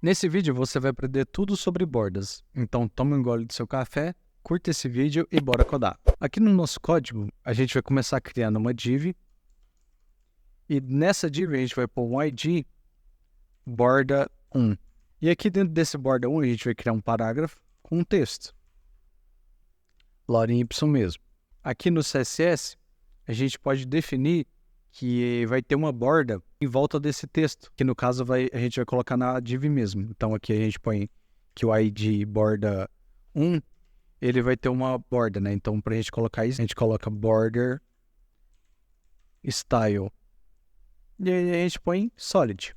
Nesse vídeo você vai aprender tudo sobre bordas, então toma um gole do seu café, curta esse vídeo e bora codar. Aqui no nosso código, a gente vai começar criando uma div, e nessa div a gente vai pôr um ID borda 1. E aqui dentro desse borda 1 a gente vai criar um parágrafo com um texto, lorem y mesmo. Aqui no CSS, a gente pode definir que vai ter uma borda em volta desse texto, que no caso a gente vai colocar na div mesmo. Então aqui a gente põe que o ID borda 1, ele vai ter uma borda, né? Então para a gente colocar isso, a gente coloca border style. E aí a gente põe solid,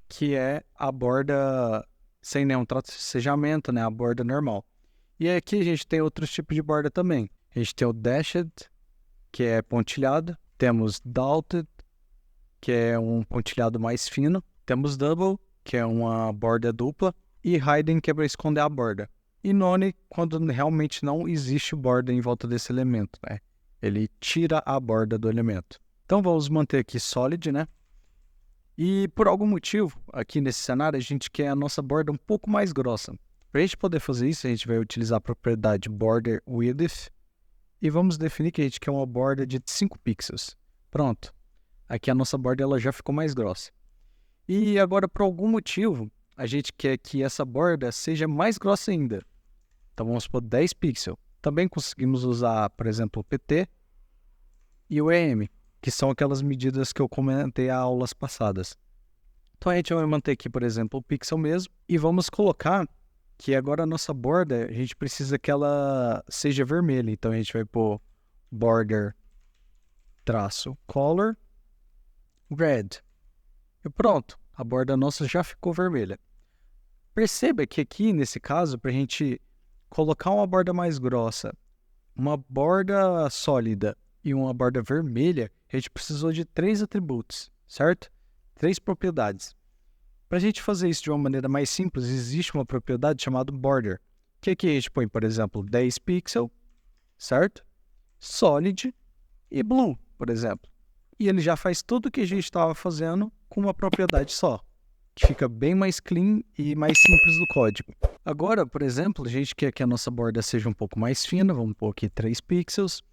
que é a borda sem nenhum tracejamento, né? A borda normal. E aqui a gente tem outros tipos de borda também. A gente tem o dashed, que é pontilhado. Temos dotted, que é um pontilhado mais fino. Temos double, que é uma borda dupla. E hidden, que é para esconder a borda. E none, quando realmente não existe borda em volta desse elemento, né? Ele tira a borda do elemento. Então vamos manter aqui solid, né? E por algum motivo, aqui nesse cenário, a gente quer a nossa borda um pouco mais grossa. Para a gente poder fazer isso, a gente vai utilizar a propriedade border width. E vamos definir que a gente quer uma borda de 5 pixels. Pronto. Aqui a nossa borda ela já ficou mais grossa. E agora, por algum motivo, a gente quer que essa borda seja mais grossa ainda. Então vamos por 10 pixels. Também conseguimos usar, por exemplo, o PT e o EM, que são aquelas medidas que eu comentei em aulas passadas. Então a gente vai manter aqui, por exemplo, o pixel mesmo. E vamos colocar que agora a nossa borda, a gente precisa que ela seja vermelha. Então a gente vai pôr border traço color red. E pronto, a borda nossa já ficou vermelha. Perceba que aqui, nesse caso, para a gente colocar uma borda mais grossa, uma borda sólida e uma borda vermelha, a gente precisou de 3 atributos, certo? 3 propriedades. Para a gente fazer isso de uma maneira mais simples, existe uma propriedade chamada border, que aqui a gente põe, por exemplo, 10 pixels, certo? Solid e blue, por exemplo. E ele já faz tudo o que a gente estava fazendo com uma propriedade só, que fica bem mais clean e mais simples do código. Agora, por exemplo, a gente quer que a nossa borda seja um pouco mais fina, vamos pôr aqui 3 pixels,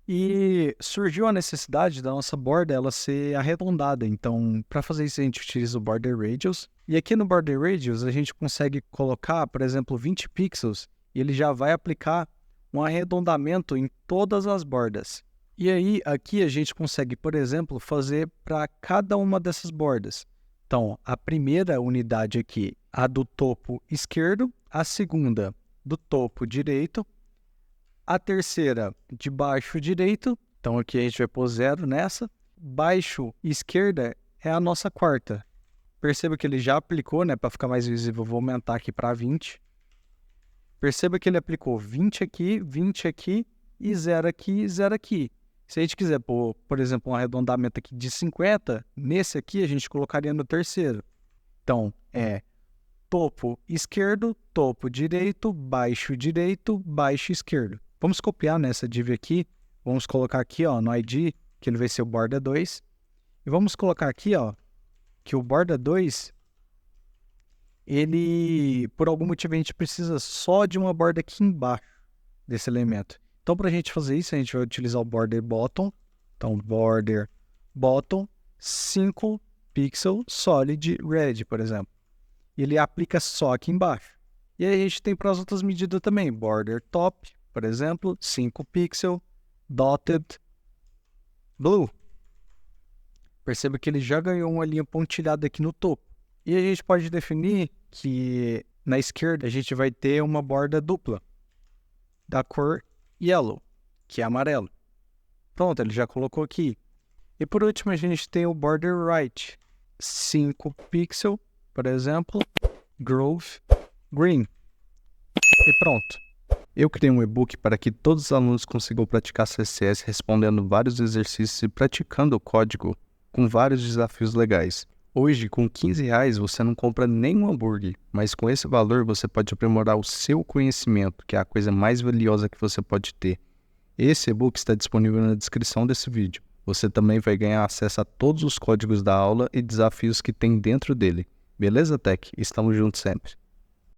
e surgiu a necessidade da nossa borda ela ser arredondada. Então, para fazer isso, a gente utiliza o Border Radius. E aqui no Border Radius, a gente consegue colocar, por exemplo, 20 pixels, e ele já vai aplicar um arredondamento em todas as bordas. E aí, aqui a gente consegue, por exemplo, fazer para cada uma dessas bordas. Então, a primeira unidade aqui, a do topo esquerdo, a segunda do topo direito, a terceira de baixo direito, então aqui a gente vai pôr 0 nessa. Baixo esquerda é a nossa quarta. Perceba que ele já aplicou, né? Para ficar mais visível, eu vou aumentar aqui para 20. Perceba que ele aplicou 20 aqui e 0 aqui e 0 aqui. Se a gente quiser pôr, por exemplo, um arredondamento aqui de 50, nesse aqui a gente colocaria no terceiro. Então, é topo esquerdo, topo direito, baixo esquerdo. Vamos copiar nessa div aqui, vamos colocar aqui ó, no ID, que ele vai ser o borda 2. E vamos colocar aqui ó, que o borda 2, ele, por algum motivo, a gente precisa só de uma borda aqui embaixo desse elemento. Então, para a gente fazer isso, a gente vai utilizar o border bottom. Então, border bottom, 5 pixel solid red, por exemplo. E ele aplica só aqui embaixo. E aí a gente tem para as outras medidas também. Border top, por exemplo, 5 pixel, dotted blue. Perceba que ele já ganhou uma linha pontilhada aqui no topo. E a gente pode definir que na esquerda a gente vai ter uma borda dupla da cor yellow, que é amarelo. Pronto, ele já colocou aqui. E por último a gente tem o border right, 5 pixel, por exemplo, growth green. E pronto. Eu criei um e-book para que todos os alunos consigam praticar CSS respondendo vários exercícios e praticando o código com vários desafios legais. Hoje, com R$15, você não compra nenhum hambúrguer, mas com esse valor você pode aprimorar o seu conhecimento, que é a coisa mais valiosa que você pode ter. Esse e-book está disponível na descrição desse vídeo. Você também vai ganhar acesso a todos os códigos da aula e desafios que tem dentro dele. Beleza, Tech? Estamos juntos sempre.